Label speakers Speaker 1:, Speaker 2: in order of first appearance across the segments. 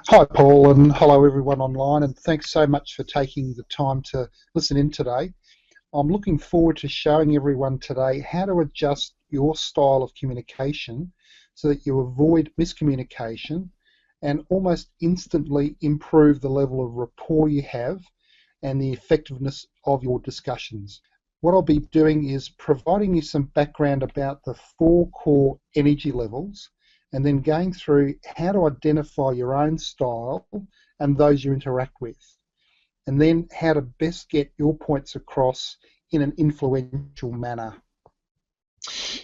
Speaker 1: Hi, Paul, and hello everyone online, and thanks so much for taking the time to listen in today. I'm looking forward to showing everyone today how to adjust your style of communication so that you avoid miscommunication and almost instantly improve the level of rapport you have and the effectiveness of your discussions. What I'll be doing is providing you some background about the four core energy levels and then going through how to identify your own style and those you interact with, and then how to best get your points across in an influential manner.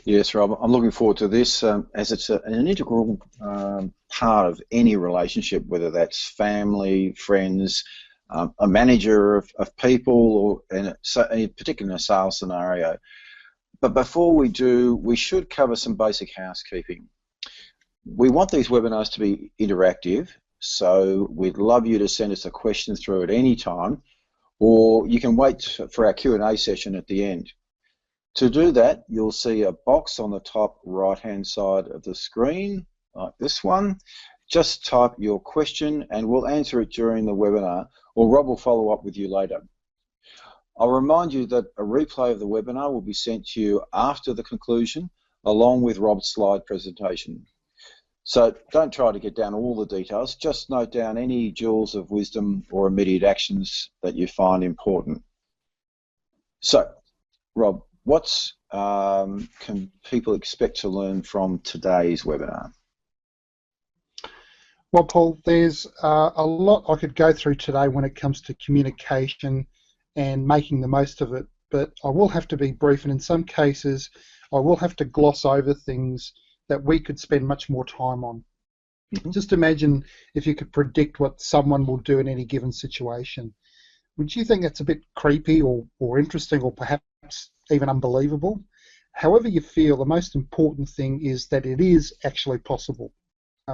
Speaker 2: Yes, Rob, I'm looking forward to this as it's an integral part of any relationship, whether that's family, friends, a manager of people, or in particularly in a sales scenario. But before we do, we should cover some basic housekeeping. We want these webinars to be interactive, so we'd love you to send us a question through at any time, or you can wait for our Q&A session at the end. To do that, you'll see a box on the top right-hand side of the screen, like this one. Just type your question and we'll answer it during the webinar, or Rob will follow up with you later. I'll remind you that a replay of the webinar will be sent to you after the conclusion, along with Rob's slide presentation. So don't try to get down all the details, just note down any jewels of wisdom or immediate actions that you find important. So, Rob, what can people expect to learn from today's webinar?
Speaker 1: Well, Paul, there's a lot I could go through today when it comes to communication and making the most of it, but I will have to be brief, and in some cases I will have to gloss over things that we could spend much more time on. Just imagine if you could predict what someone will do in any given situation. Would you think that's a bit creepy or interesting or perhaps even unbelievable? However you feel, the most important thing is that it is actually possible.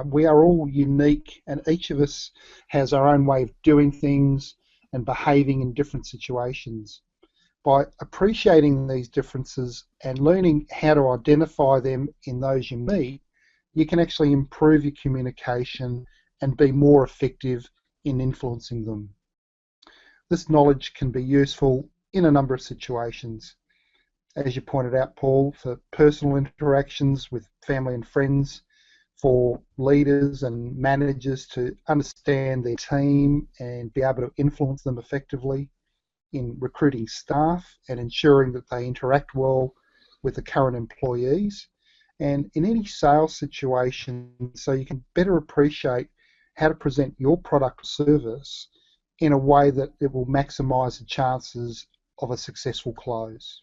Speaker 1: We are all unique, and each of us has our own way of doing things and behaving in different situations. By appreciating these differences and learning how to identify them in those you meet, you can actually improve your communication and be more effective in influencing them. This knowledge can be useful in a number of situations. As you pointed out, Paul, for personal interactions with family and friends, for leaders and managers to understand their team and be able to influence them effectively, in recruiting staff and ensuring that they interact well with the current employees, and in any sales situation so you can better appreciate how to present your product or service in a way that it will maximise the chances of a successful close.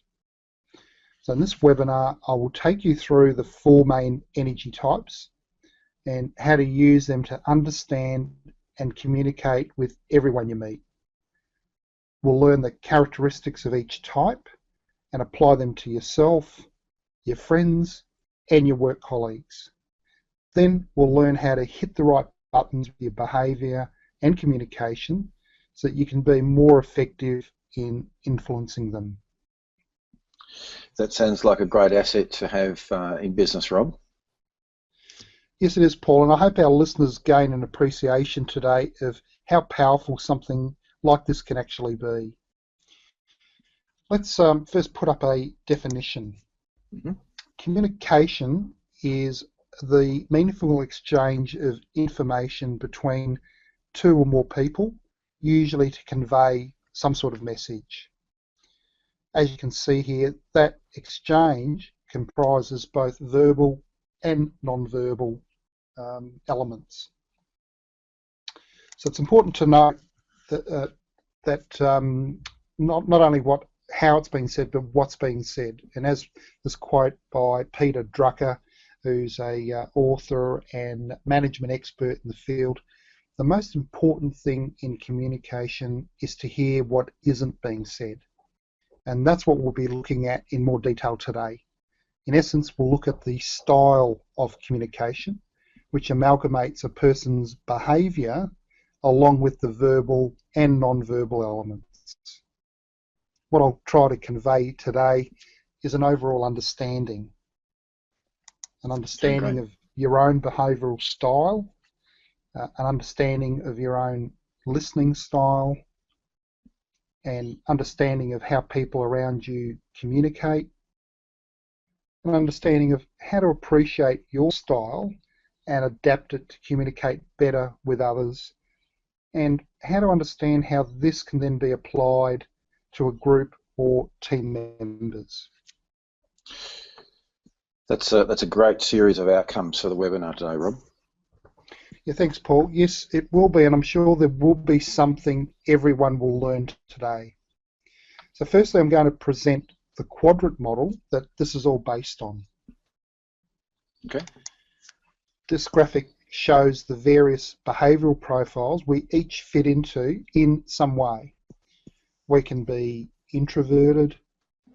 Speaker 1: So in this webinar I will take you through the four main energy types and how to use them to understand and communicate with everyone you meet. We'll learn the characteristics of each type and apply them to yourself, your friends, and your work colleagues. Then we'll learn how to hit the right buttons with your behaviour and communication so that you can be more effective in influencing them.
Speaker 2: That sounds like a great asset to have in business, Rob.
Speaker 1: Yes, it is, Paul, and I hope our listeners gain an appreciation today of how powerful something like this can actually be. Let's first put up a definition. Communication is the meaningful exchange of information between two or more people, usually to convey some sort of message. As you can see here, that exchange comprises both verbal and non-verbal elements. So it's important to note that not only how it's being said, but what's being said. And as this quote by Peter Drucker, who's a author and management expert in the field, the most important thing in communication is to hear what isn't being said. And that's what we'll be looking at in more detail today. In essence, we'll look at the style of communication, which amalgamates a person's behaviour along with the verbal and non-verbal elements. What I'll try to convey today is an overall understanding of your own behavioural style, an understanding of your own listening style, and understanding of how people around you communicate, an understanding of how to appreciate your style and adapt it to communicate better with others, and how to understand how this can then be applied to a group or team members.
Speaker 2: That's a great series of outcomes for the webinar today, Rob.
Speaker 1: Yeah, thanks, Paul. Yes, it will be, and I'm sure there will be something everyone will learn today. So firstly, I'm going to present the quadrant model that this is all based on.
Speaker 2: Okay.
Speaker 1: This graphic shows the various behavioural profiles we each fit into in some way. We can be introverted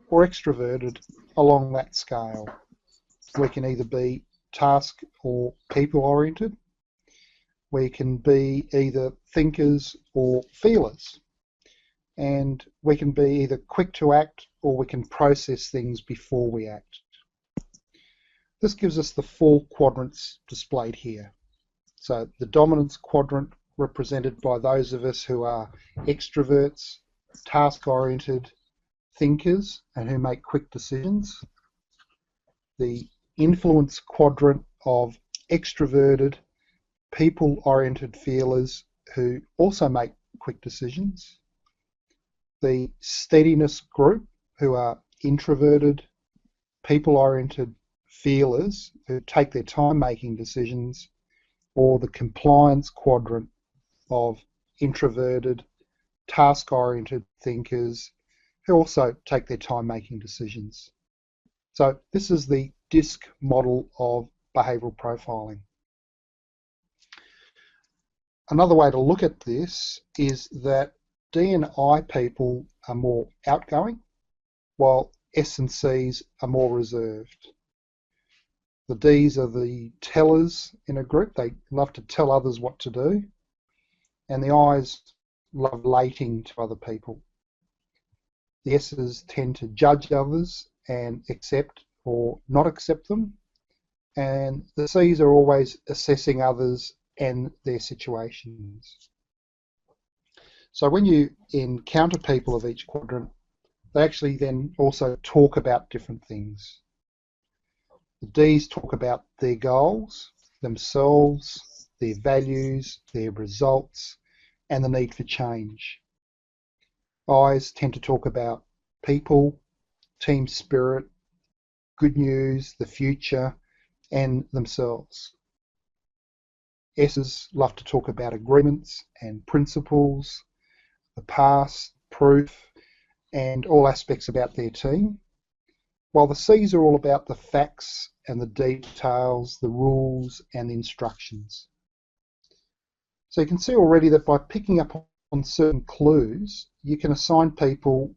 Speaker 1: or extroverted along that scale. We can either be task or people-oriented. We can be either thinkers or feelers. And we can be either quick to act or we can process things before we act. This gives us the 4 quadrants displayed here. So the dominance quadrant, represented by those of us who are extroverts, task-oriented, thinkers, and who make quick decisions. The influence quadrant of extroverted, people-oriented feelers who also make quick decisions. The steadiness group, who are introverted, people-oriented feelers who take their time making decisions, or the compliance quadrant of introverted, task-oriented thinkers who also take their time making decisions. So this is the DISC model of behavioural profiling. Another way to look at this is that D and I people are more outgoing, while S and Cs are more reserved. The Ds are the tellers in a group. They love to tell others what to do. And the Is love relating to other people. The S's tend to judge others and accept or not accept them. And the Cs are always assessing others and their situations. So when you encounter people of each quadrant, they actually then also talk about different things. The Ds talk about their goals, themselves, their values, their results, and the need for change. Is tend to talk about people, team spirit, good news, the future, and themselves. S's love to talk about agreements and principles, the past, proof, and all aspects about their team, while the C's are all about the facts and the details, the rules and the instructions. So you can see already that by picking up on certain clues, you can assign people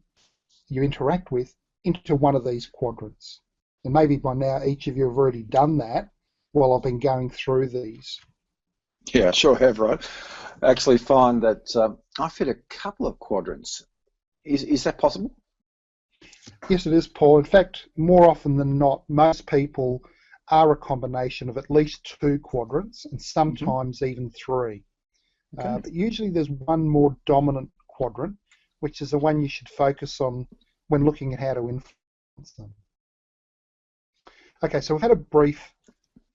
Speaker 1: you interact with into one of these quadrants. And maybe by now each of you have already done that while I've been going through these.
Speaker 2: Yeah, I sure have, right? I actually find that I fit a couple of quadrants. Is that possible?
Speaker 1: Yes, it is, Paul. In fact, more often than not, most people are a combination of at least 2 quadrants and sometimes even 3.
Speaker 2: Okay.
Speaker 1: But usually there's one more dominant quadrant, which is the one you should focus on when looking at how to influence them. Okay, so we've had a brief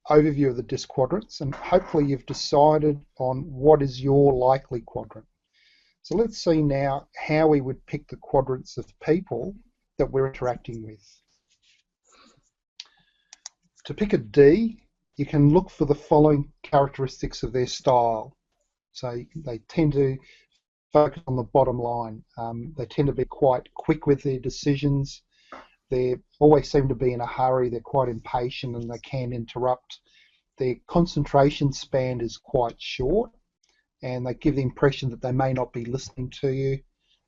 Speaker 1: overview of the DISC quadrants, and hopefully you've decided on what is your likely quadrant. So let's see now how we would pick the quadrants of people that we're interacting with. To pick a D, you can look for the following characteristics of their style. So they tend to focus on the bottom line. They tend to be quite quick with their decisions. They always seem to be in a hurry. They're quite impatient and they can interrupt. Their concentration span is quite short and they give the impression that they may not be listening to you.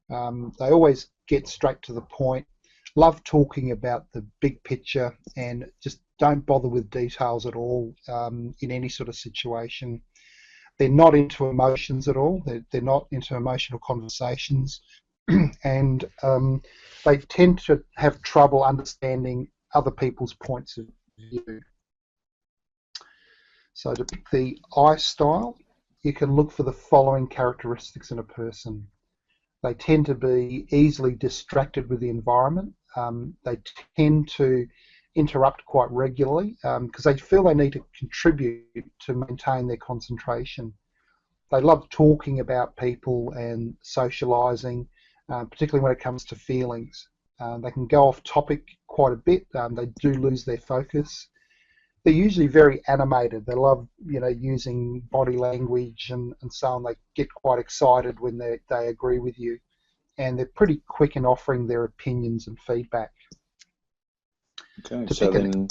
Speaker 1: They always get straight to the point, love talking about the big picture and just don't bother with details at all in any sort of situation. They're not into emotions at all. They're not into emotional conversations. And they tend to have trouble understanding other people's points of view. So to pick the I style, you can look for the following characteristics in a person. They tend to be easily distracted with the environment. They tend to interrupt quite regularly because they feel they need to contribute to maintain their concentration. They love talking about people and socialising, particularly when it comes to feelings. They can go off topic quite a bit. They do lose their focus. They're usually very animated. They love, using body language and so on. They get quite excited when they agree with you, and they're pretty quick in offering their opinions and feedback.
Speaker 2: Okay, so then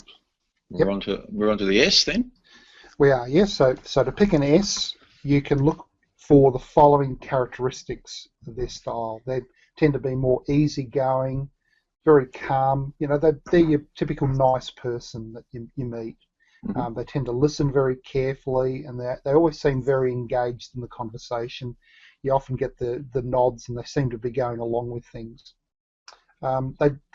Speaker 2: we're on to the S then.
Speaker 1: We are, yes. So to pick an S, you can look for the following characteristics of their style. They tend to be more easygoing, very calm. They're your typical nice person that you meet.
Speaker 2: Mm-hmm.
Speaker 1: They tend to listen very carefully, and they always seem very engaged in the conversation. You often get the nods, and they seem to be going along with things. They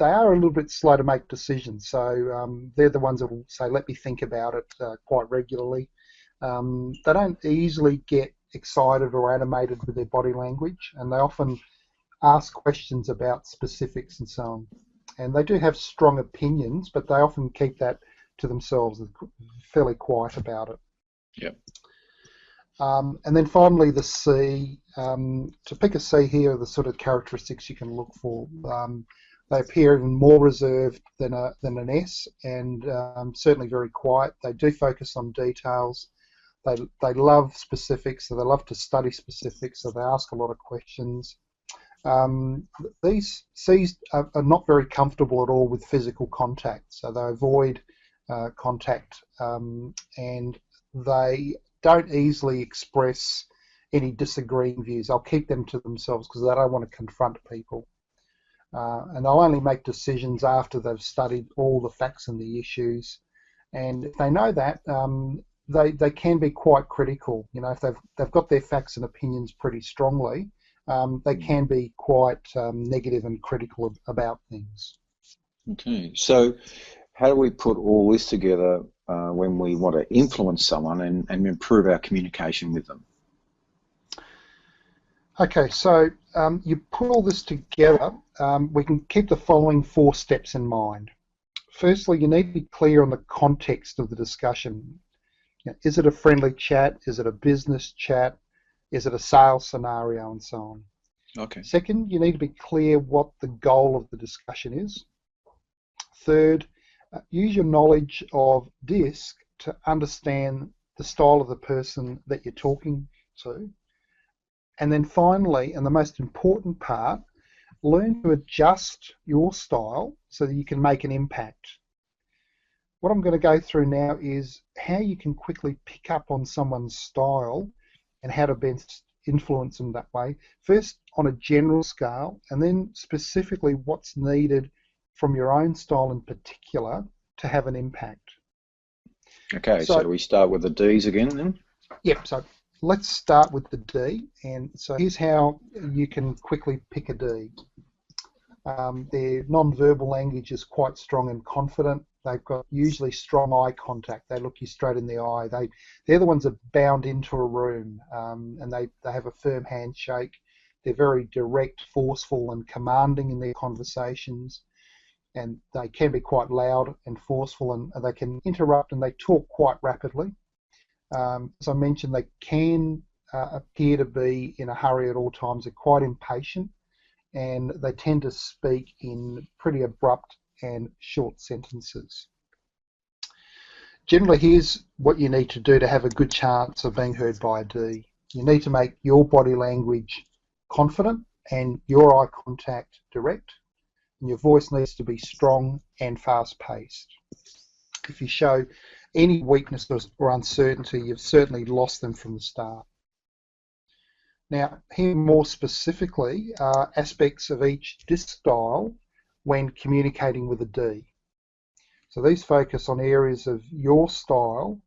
Speaker 1: are a little bit slow to make decisions, so they're the ones that will say, "Let me think about it," quite regularly. They don't easily get excited or animated with their body language, and they often ask questions about specifics and so on. And they do have strong opinions, but they often keep that to themselves. They're fairly quiet about it.
Speaker 2: Yep.
Speaker 1: And then finally, the C. To pick a C here are the sort of characteristics you can look for. They appear even more reserved than an S, and certainly very quiet. They do focus on details. They love specifics, so they love to study specifics, so they ask a lot of questions. These C's are not very comfortable at all with physical contact, so they avoid contact, and they don't easily express any disagreeing views. They'll keep them to themselves because they don't want to confront people. And they'll only make decisions after they've studied all the facts and the issues. And if they know that, they can be quite critical. If they've got their facts and opinions pretty strongly, they can be quite negative and critical about things.
Speaker 2: Okay, so how do we put all this together when we want to influence someone and improve our communication with them?
Speaker 1: Okay, so you put all this together, we can keep the following 4 steps in mind. Firstly, you need to be clear on the context of the discussion. Is it a friendly chat? Is it a business chat? Is it a sales scenario, and so on?
Speaker 2: Okay.
Speaker 1: Second, you need to be clear what the goal of the discussion is. Third, use your knowledge of DISC to understand the style of the person that you're talking to. And then finally, and the most important part, learn to adjust your style so that you can make an impact. What I'm going to go through now is how you can quickly pick up on someone's style and how to best influence them that way. First on a general scale, and then specifically what's needed from your own style in particular to have an impact.
Speaker 2: Okay, so do we start with the D's again then?
Speaker 1: Yep, so let's start with the D, and so here's how you can quickly pick a D. Their non-verbal language is quite strong and confident. They've got usually strong eye contact. They look you straight in the eye. They're the ones that bound into a room, and they have a firm handshake. They're very direct, forceful, and commanding in their conversations, and they can be quite loud and forceful, and they can interrupt, and they talk quite rapidly. As I mentioned, they can appear to be in a hurry at all times. They're quite impatient, and they tend to speak in pretty abrupt and short sentences. Generally, here's what you need to do to have a good chance of being heard by a D. You need to make your body language confident and your eye contact direct, and your voice needs to be strong and fast-paced. If you show any weakness or uncertainty, you've certainly lost them from the start. Now, here more specifically are aspects of each DISC style when communicating with a D. So these focus on areas of your style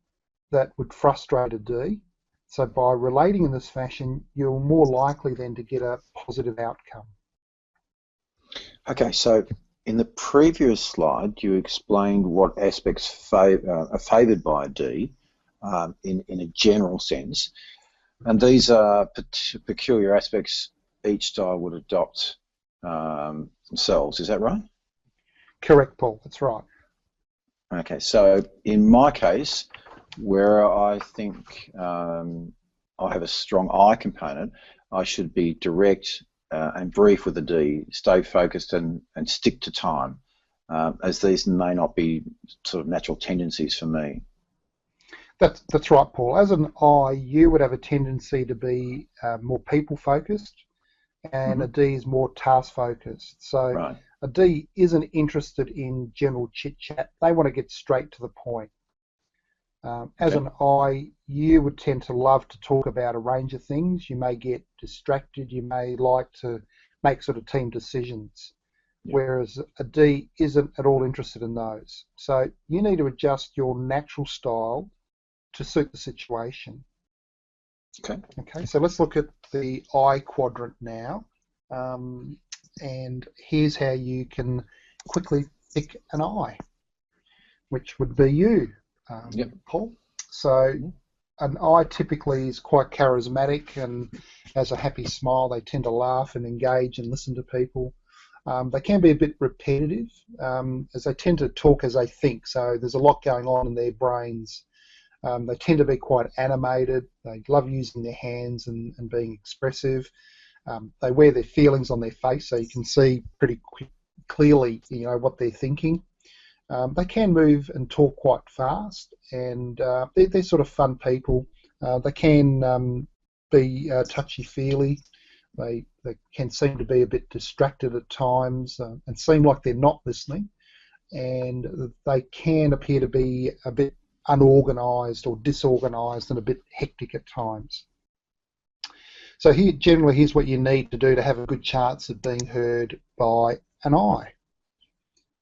Speaker 1: that would frustrate a D. So by relating in this fashion, you're more likely then to get a positive outcome.
Speaker 2: Okay, so in the previous slide, you explained what aspects are favoured by a D in a general sense. And these are peculiar aspects each style would adopt themselves. Is that right?
Speaker 1: Correct, Paul. That's right.
Speaker 2: Okay. So in my case, where I think I have a strong I component, I should be direct and brief with the D, stay focused and stick to time, as these may not be sort of natural tendencies for me.
Speaker 1: That's right, Paul. As an I, you would have a tendency to be more people-focused, and a D is more task-focused. So
Speaker 2: Right.
Speaker 1: a D isn't interested in general chit-chat. They want to get straight to the point. As
Speaker 2: Okay.
Speaker 1: an I, you would tend to love to talk about a range of things. You may get distracted. You may like to make sort of team decisions,
Speaker 2: Yeah.
Speaker 1: whereas a D isn't at all interested in those. So you need to adjust your natural style to suit the situation.
Speaker 2: Okay.
Speaker 1: Okay, so let's look at the I quadrant now. And here's how you can quickly pick an I, which would be you,
Speaker 2: Yep.
Speaker 1: Paul. So an I typically is quite charismatic and has a happy smile. They tend to laugh and engage and listen to people. They can be a bit repetitive, as they tend to talk as they think. So there's a lot going on in their brains. They tend to be quite animated. They love using their hands and being expressive. They wear their feelings on their face, so you can see pretty clearly, what they're thinking. They can move and talk quite fast, and they're sort of fun people. They can be touchy-feely. They can seem to be a bit distracted at times and seem like they're not listening. And they can appear to be a bit unorganised or disorganised and a bit hectic at times. So here's what you need to do to have a good chance of being heard by an I.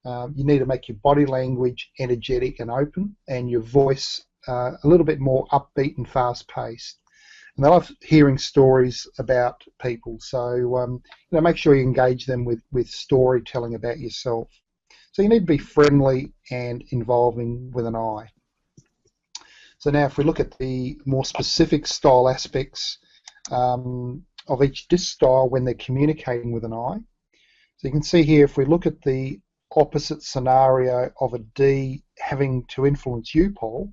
Speaker 1: You need to make your body language energetic and open, and your voice a little bit more upbeat and fast-paced. And they love hearing stories about people, so make sure you engage them with storytelling about yourself. So you need to be friendly and involving with an I. So now if we look at the more specific style aspects of each disc style when they're communicating with an I. So you can see here, if we look at the opposite scenario of a D having to influence you, Paul,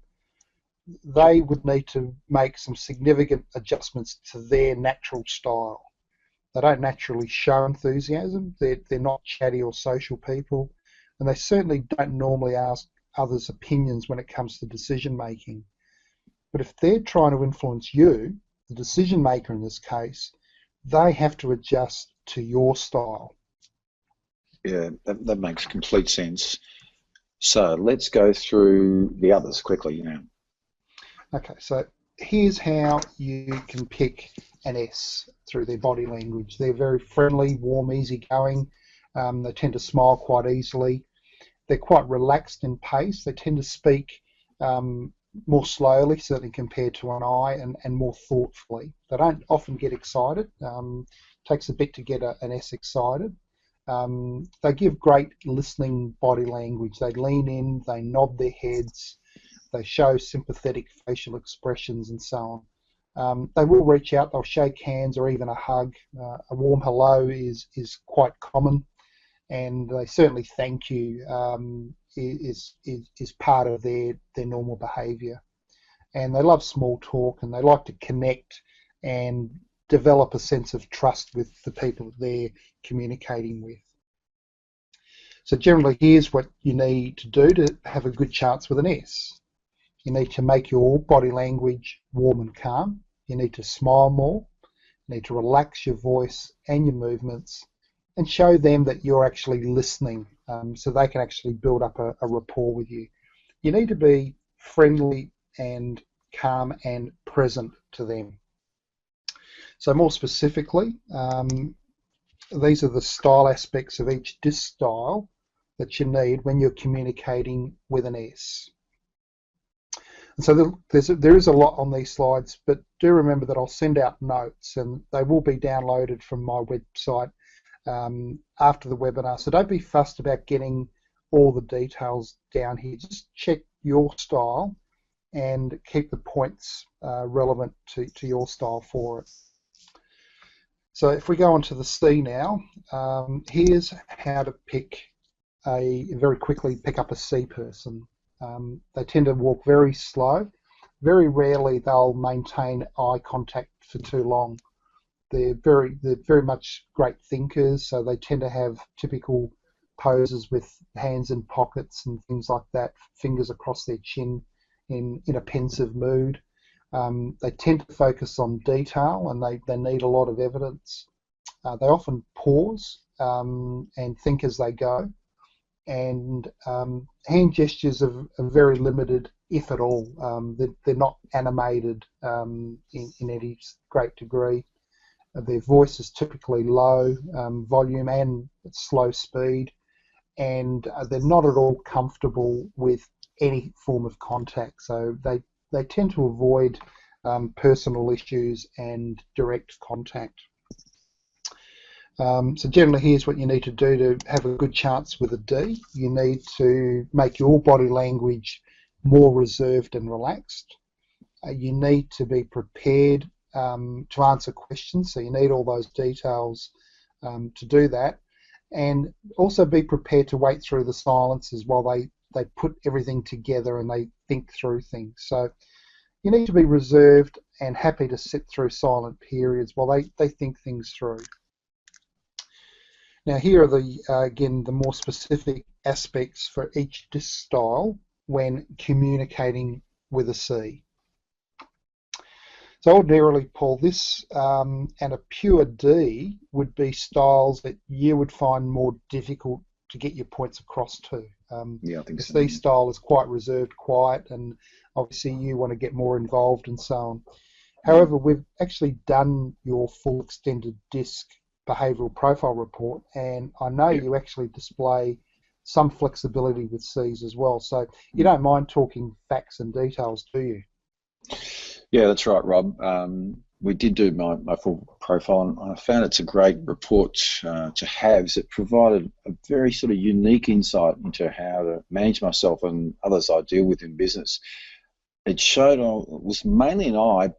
Speaker 1: they would need to make some significant adjustments to their natural style. They don't naturally show enthusiasm. They're not chatty or social people, and they certainly don't normally ask others' opinions when it comes to decision making. But if they're trying to influence you, the decision maker in this case, they have to adjust to your style.
Speaker 2: Yeah, that makes complete sense. So let's go through the others quickly now.
Speaker 1: Okay, so here's how you can pick an S through their body language. They're very friendly, warm, easygoing. They tend to smile quite easily. They're quite relaxed in pace. They tend to speak more slowly, certainly compared to an I, and more thoughtfully. They don't often get excited. Takes a bit to get an S excited. They give great listening body language. They lean in, they nod their heads, they show sympathetic facial expressions and so on. They will reach out, they'll shake hands or even a hug. A warm hello is quite common, and they certainly thank you is part of their normal behaviour. And they love small talk, and they like to connect and develop a sense of trust with the people that they're communicating with. So generally, here's what you need to do to have a good chance with an S. You need to make your body language warm and calm. You need to smile more. You need to relax your voice and your movements and show them that you're actually listening, so they can actually build up a rapport with you. You need to be friendly and calm and present to them. So more specifically, these are the style aspects of each disc style that you need when you're communicating with an S. And so there is a lot on these slides, but do remember that I'll send out notes, and they will be downloaded from my website after the webinar. So don't be fussed about getting all the details down here. Just check your style and keep the points relevant to your style for it. So if we go on to the C now, here's how to very quickly pick up a C person. They tend to walk very slow. Very rarely they'll maintain eye contact for too long. They're very much great thinkers, so they tend to have typical poses with hands in pockets and things like that, fingers across their chin in a pensive mood. They tend to focus on detail, and they need a lot of evidence. They often pause and think as they go, and hand gestures are very limited, if at all. They're not animated in any great degree. Their voice is typically low volume and slow speed, and they're not at all comfortable with any form of contact. So they tend to avoid personal issues and direct contact. So generally, here's what you need to do to have a good chance with a D. You need to make your body language more reserved and relaxed. You need to be prepared to answer questions, so you need all those details to do that. And also be prepared to wait through the silences while they put everything together and they think through things. So you need to be reserved and happy to sit through silent periods while they think things through. Now here are again the more specific aspects for each DISC style when communicating with a C. So ordinarily, Paul, this and a pure D would be styles that you would find more difficult to get your points across to.
Speaker 2: Yeah, I think so.
Speaker 1: The C style is quite reserved, quiet, and obviously you want to get more involved and so on. However, we've actually done your full extended DISC behavioural profile report, and I know you actually display some flexibility with Cs as well. So you don't mind talking facts and details, do you?
Speaker 2: Yeah, that's right, Rob. We did do my full profile, and I found it's a great report to have. It provided a very sort of unique insight into how to manage myself and others I deal with in business. It showed it was mainly an I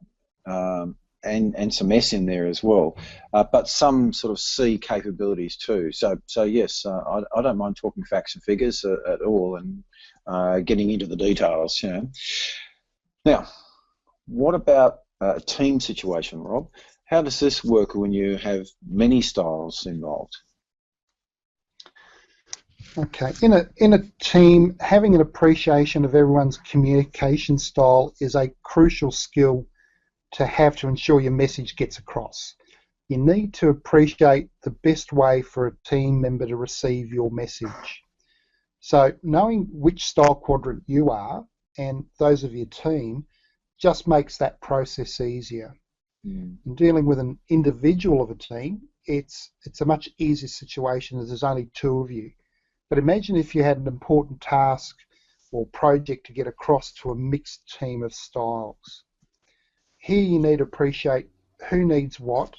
Speaker 2: and some S in there as well, but some sort of C capabilities too. So yes, I don't mind talking facts and figures at all, and getting into the details. You know. Now, what about a team situation, Rob? How does this work when you have many styles involved?
Speaker 1: Okay, in a team, having an appreciation of everyone's communication style is a crucial skill to have to ensure your message gets across. You need to appreciate the best way for a team member to receive your message. So knowing which style quadrant you are and those of your team just makes that process easier. In dealing with an individual of a team, it's a much easier situation as there's only two of you. But imagine if you had an important task or project to get across to a mixed team of styles. Here you need to appreciate who needs what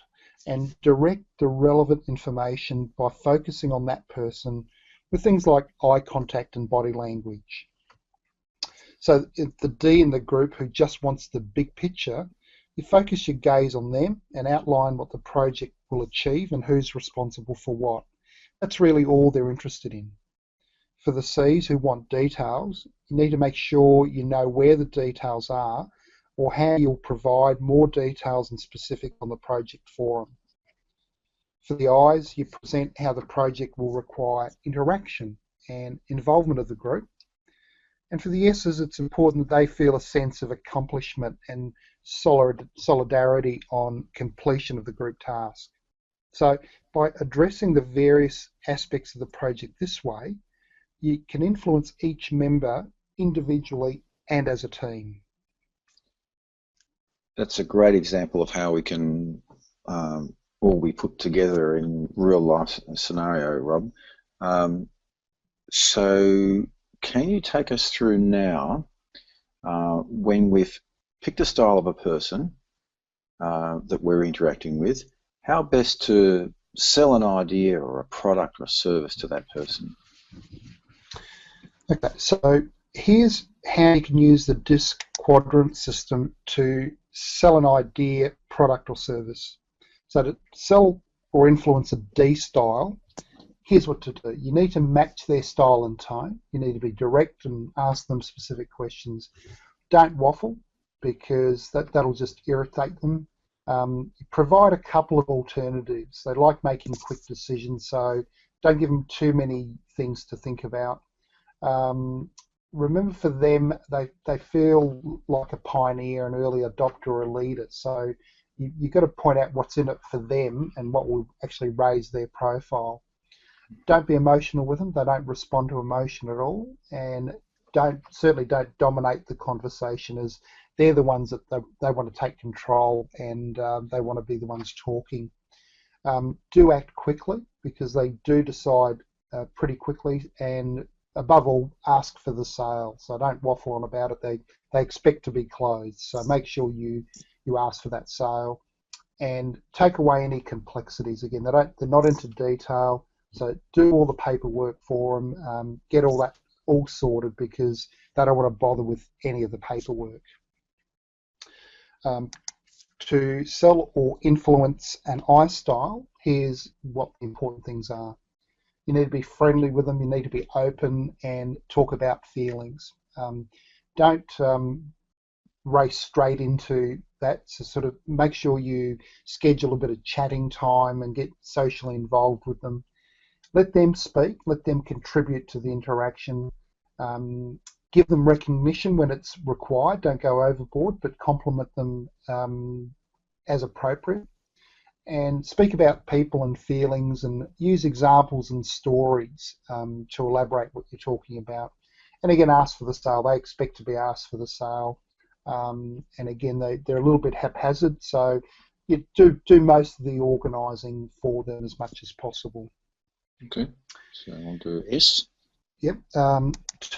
Speaker 1: and direct the relevant information by focusing on that person with things like eye contact and body language. So the D in the group who just wants the big picture, you focus your gaze on them and outline what the project will achieve and who's responsible for what. That's really all they're interested in. For the Cs who want details, you need to make sure you know where the details are or how you'll provide more details and specific on the project for them. For the Is, you present how the project will require interaction and involvement of the group. And for the S's, it's important that they feel a sense of accomplishment and solidarity on completion of the group task. So by addressing the various aspects of the project this way, you can influence each member individually and as a team.
Speaker 2: That's a great example of how we can all be put together in real life scenario, Rob. So can you take us through now when we've picked a style of a person that we're interacting with, how best to sell an idea or a product or a service to that person?
Speaker 1: Okay, so here's how you can use the DISC Quadrant system to sell an idea, product or service. So to sell or influence a D style, here's what to do. You need to match their style and tone. You need to be direct and ask them specific questions. Don't waffle, because that'll just irritate them. Provide a couple of alternatives. They like making quick decisions, so don't give them too many things to think about. Remember, for them, they feel like a pioneer, an early adopter, or a leader. So you've got to point out what's in it for them and what will actually raise their profile. Don't be emotional with them. They don't respond to emotion at all, and certainly don't dominate the conversation, as they're the ones that they want to take control, and they want to be the ones talking. Do act quickly, because they do decide pretty quickly, and above all, ask for the sale. So don't waffle on about it. They expect to be closed. So make sure you ask for that sale, and take away any complexities. Again, they're not into detail. So do all the paperwork for them. Get all that all sorted, because they don't want to bother with any of the paperwork. To sell or influence an I style, here's what the important things are. You need to be friendly with them. You need to be open and talk about feelings. Don't race straight into that. So sort of make sure you schedule a bit of chatting time and get socially involved with them. Let them speak. Let them contribute to the interaction. Give them recognition when it's required. Don't go overboard, but compliment them as appropriate. And speak about people and feelings, and use examples and stories to elaborate what you're talking about. And again, ask for the sale. They expect to be asked for the sale. And again, they're a little bit haphazard, so you do most of the organising for them as much as possible.
Speaker 2: Okay, so on to S.
Speaker 1: Yep.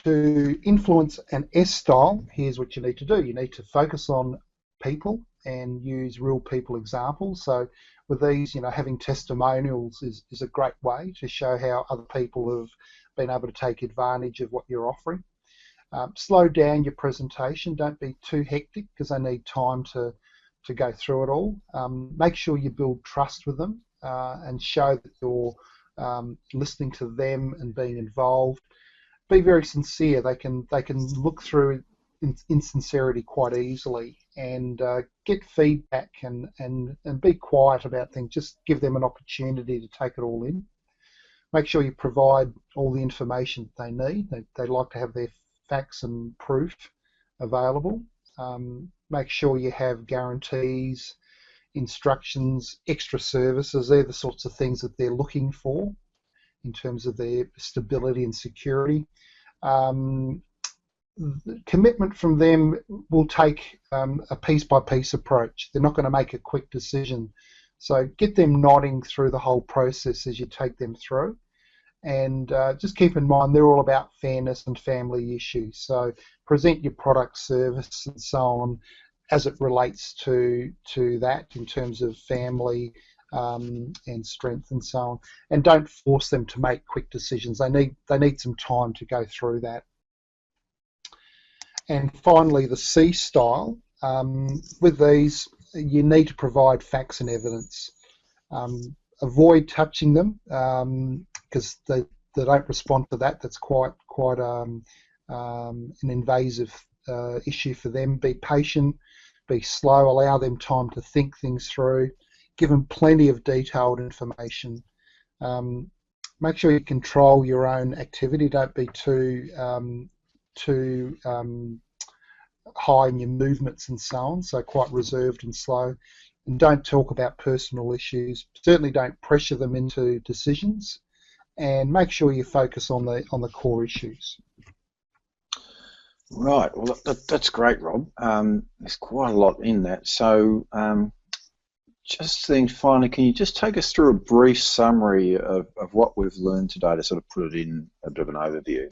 Speaker 1: To influence an S style, here's what you need to do. You need to focus on people and use real people examples. So with these, having testimonials is a great way to show how other people have been able to take advantage of what you're offering. Slow down your presentation. Don't be too hectic, because they need time to go through it all. Make sure you build trust with them and show that you're listening to them and being involved. Be very sincere. They can look through insincerity quite easily, and get feedback and be quiet about things. Just give them an opportunity to take it all in. Make sure you provide all the information they need. They like to have their facts and proof available. Make sure you have guarantees, instructions, extra services. They're the sorts of things that they're looking for in terms of their stability and security. Commitment from them will take a piece-by-piece approach. They're not going to make a quick decision. So get them nodding through the whole process as you take them through. And just keep in mind, they're all about fairness and family issues. So present your product, service, and so on as it relates to that in terms of family and strength and so on. And don't force them to make quick decisions. They need some time to go through that. And finally, the C style. With these, you need to provide facts and evidence. Avoid touching them, because they don't respond to that. That's quite an invasive issue for them. Be patient, be slow, allow them time to think things through. Give them plenty of detailed information. Make sure you control your own activity. Don't be too high in your movements and so on, so quite reserved and slow. And don't talk about personal issues. Certainly don't pressure them into decisions, and make sure you focus on the core issues.
Speaker 2: Right, well that's great, Rob. There's quite a lot in that. So just then finally, can you just take us through a brief summary of what we've learned today to sort of put it in a bit of an overview?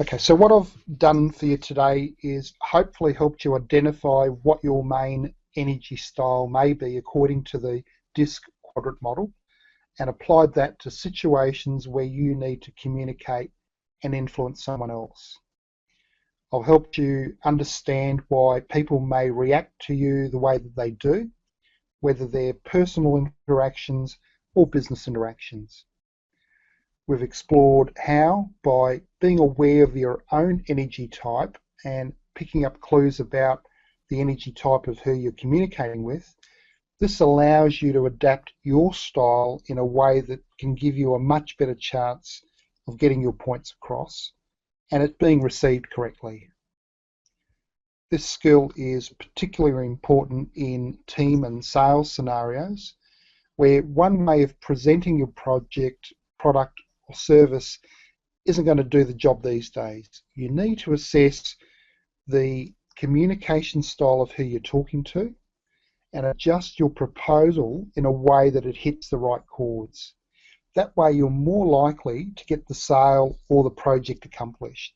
Speaker 1: Okay, so what I've done for you today is hopefully helped you identify what your main energy style may be according to the DISC quadrant model, and applied that to situations where you need to communicate and influence someone else. I've helped you understand why people may react to you the way that they do, whether they're personal interactions or business interactions. We've explored how, by being aware of your own energy type and picking up clues about the energy type of who you're communicating with, this allows you to adapt your style in a way that can give you a much better chance of getting your points across and it being received correctly. This skill is particularly important in team and sales scenarios where one way of presenting your project, product or service isn't going to do the job these days. You need to assess the communication style of who you're talking to and adjust your proposal in a way that it hits the right chords. That way you're more likely to get the sale or the project accomplished.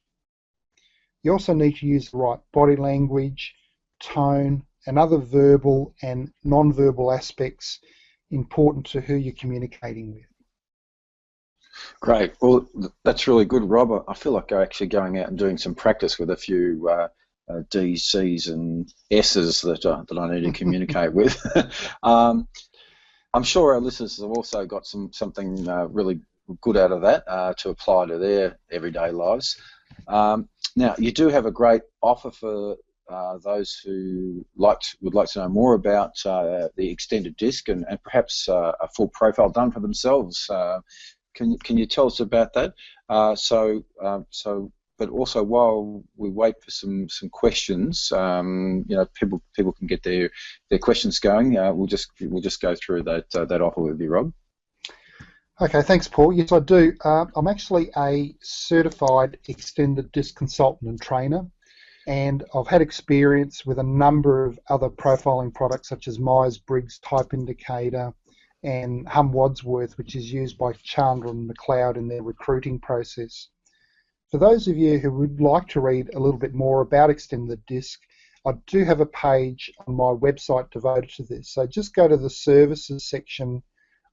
Speaker 1: You also need to use the right body language, tone, and other verbal and non-verbal aspects important to who you're communicating with.
Speaker 2: Great. Well, that's really good, Rob. I feel like actually going out and doing some practice with a few D's, C's, and S's that I need to communicate with. I'm sure our listeners have also got something really good out of that to apply to their everyday lives. Now, you do have a great offer for those who would like to know more about the extended disc and perhaps a full profile done for themselves. Can you tell us about that? But also while we wait for some questions, people can get their questions going. We'll just go through that offer with you, Rob.
Speaker 1: Okay, thanks, Paul. Yes, I do. I'm actually a certified extended disc consultant and trainer, and I've had experience with a number of other profiling products such as Myers-Briggs Type Indicator and Wadsworth, which is used by Chandler and McLeod in their recruiting process. For those of you who would like to read a little bit more about extended disc, I do have a page on my website devoted to this. So just go to the services section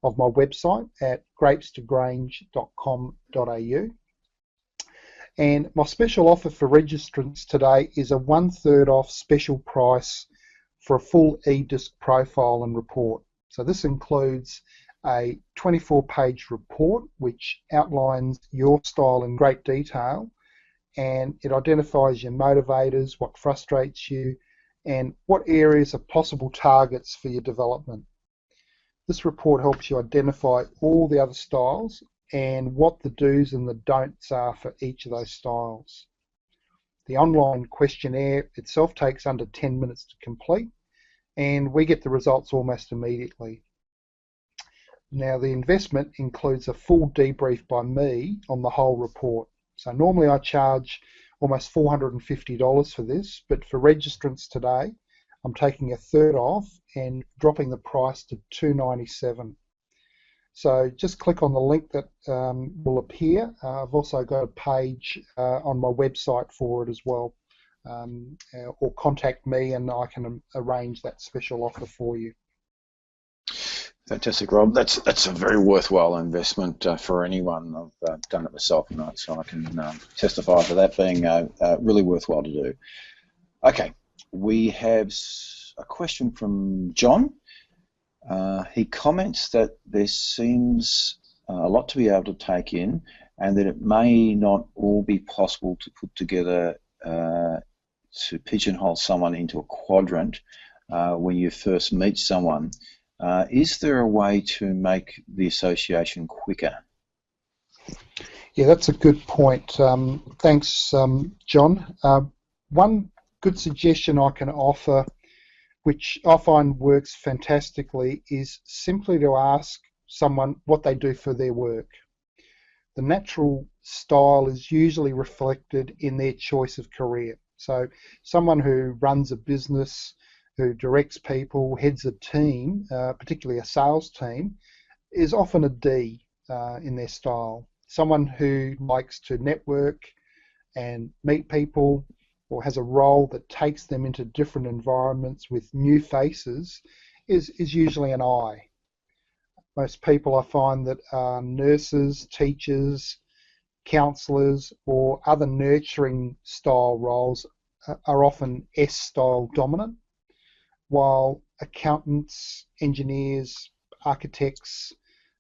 Speaker 1: of my website at grapestogrange.com.au. And my special offer for registrants today is a 1/3 off special price for a full eDisc profile and report. So this includes a 24-page report which outlines your style in great detail, and it identifies your motivators, what frustrates you, and what areas are possible targets for your development. This report helps you identify all the other styles and what the do's and the don'ts are for each of those styles. The online questionnaire itself takes under 10 minutes to complete, and we get the results almost immediately. Now, the investment includes a full debrief by me on the whole report. So normally I charge almost $450 for this, but for registrants today, I'm taking 1/3 off and dropping the price to $297. So just click on the link that will appear. I've also got a page on my website for it as well, or contact me and I can arrange that special offer for you.
Speaker 2: Fantastic, Rob. That's a very worthwhile investment for anyone. I've done it myself, so I can testify to that being really worthwhile to do. Okay, we have a question from John. He comments that there seems a lot to be able to take in, and that it may not all be possible to put together to pigeonhole someone into a quadrant when you first meet someone. Is there a way to make the association quicker?
Speaker 1: Yeah, that's a good point. Thanks, John. One good suggestion I can offer, which I find works fantastically, is simply to ask someone what they do for their work. The natural style is usually reflected in their choice of career. So someone who runs a business, who directs people, heads a team, particularly a sales team, is often a D in their style. Someone who likes to network and meet people, or has a role that takes them into different environments with new faces, is usually an I. Most people I find that are nurses, teachers, counsellors, or other nurturing style roles are often S style dominant, while accountants, engineers, architects,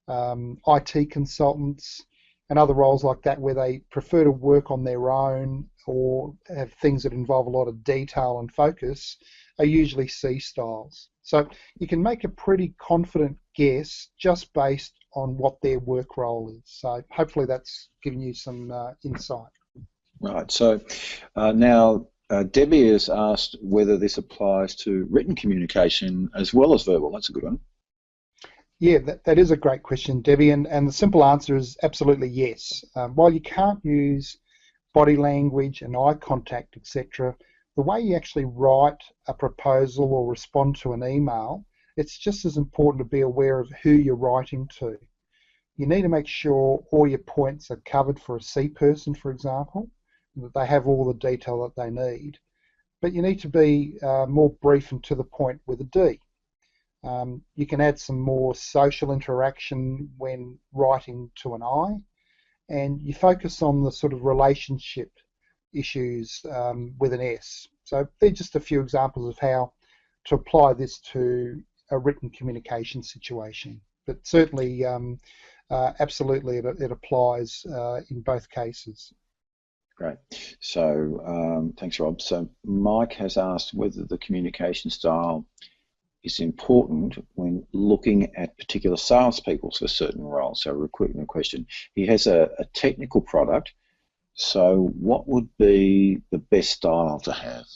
Speaker 1: IT consultants, and other roles like that where they prefer to work on their own or have things that involve a lot of detail and focus are usually C styles. So you can make a pretty confident guess just based on what their work role is. So hopefully that's given you some insight.
Speaker 2: Right, so now Debbie has asked whether this applies to written communication as well as verbal. That's a good one.
Speaker 1: Yeah, that is a great question, Debbie, and the simple answer is absolutely yes. While you can't use body language and eye contact, etc., the way you actually write a proposal or respond to an email, it's just as important to be aware of who you're writing to. You need to make sure all your points are covered for a C person, for example, that they have all the detail that they need. But you need to be more brief and to the point with a D. You can add some more social interaction when writing to an I, and you focus on the sort of relationship issues with an S. So they're just a few examples of how to apply this to a written communication situation. But certainly, absolutely, it applies in both cases.
Speaker 2: Great. So thanks, Rob. So Mike has asked whether the communication style is important when looking at particular salespeople for certain roles. So recruitment question. He has a technical product. So what would be the best style to have?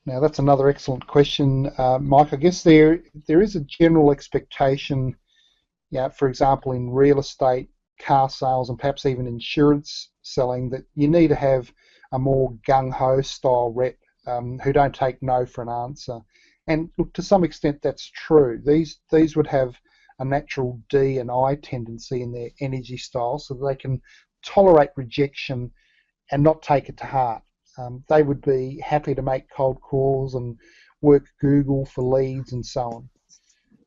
Speaker 1: Now that's another excellent question, Mike. I guess there is a general expectation, for example, in real estate, car sales, and perhaps even insurance selling, that you need to have a more gung-ho style rep who don't take no for an answer. And look, to some extent that's true. These would have a natural D and I tendency in their energy style, so that they can tolerate rejection and not take it to heart. They would be happy to make cold calls and work Google for leads and so on.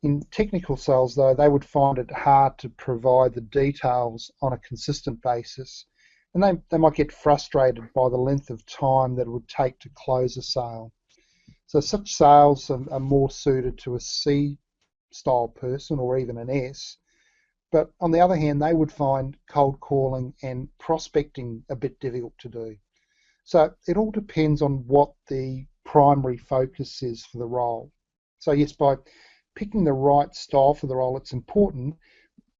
Speaker 1: In technical sales, though, they would find it hard to provide the details on a consistent basis, and they might get frustrated by the length of time that it would take to close a sale. So such sales are more suited to a C-style person or even an S. But on the other hand, they would find cold calling and prospecting a bit difficult to do. So it all depends on what the primary focus is for the role. So yes, by picking the right style for the role, it's important,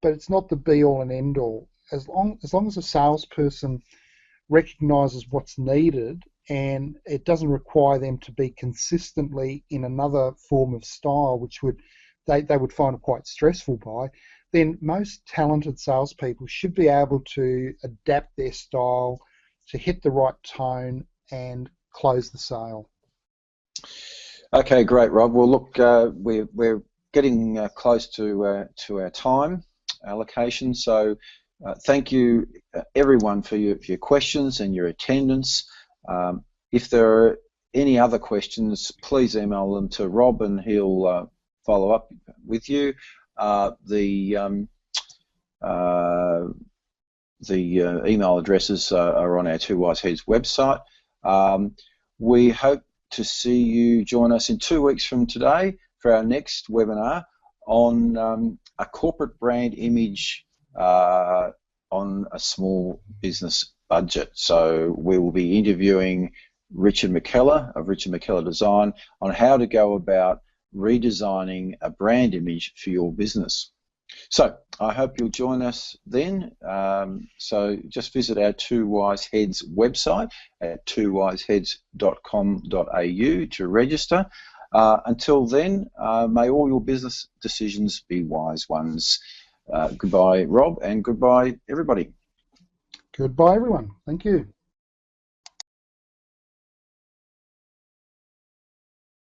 Speaker 1: but it's not the be-all and end-all. As long as a salesperson recognises what's needed and it doesn't require them to be consistently in another form of style, which they would find it quite stressful by, then most talented salespeople should be able to adapt their style to hit the right tone and close the sale.
Speaker 2: Okay, great, Rob. Well, look, we're getting close to our time allocation, so thank you, everyone, for your questions and your attendance. If there are any other questions, please email them to Rob and he'll follow up with you. The email addresses are on our Two Wise Heads website. We hope to see you join us in 2 weeks from today for our next webinar on a corporate brand image on a small business budget. So we will be interviewing Richard McKellar of Richard McKellar Design on how to go about redesigning a brand image for your business. So I hope you'll join us then. So just visit our Two Wise Heads website at twowiseheads.com.au to register. Until then, may all your business decisions be wise ones. Goodbye, Rob, and goodbye, everybody.
Speaker 1: Goodbye, everyone. Thank you.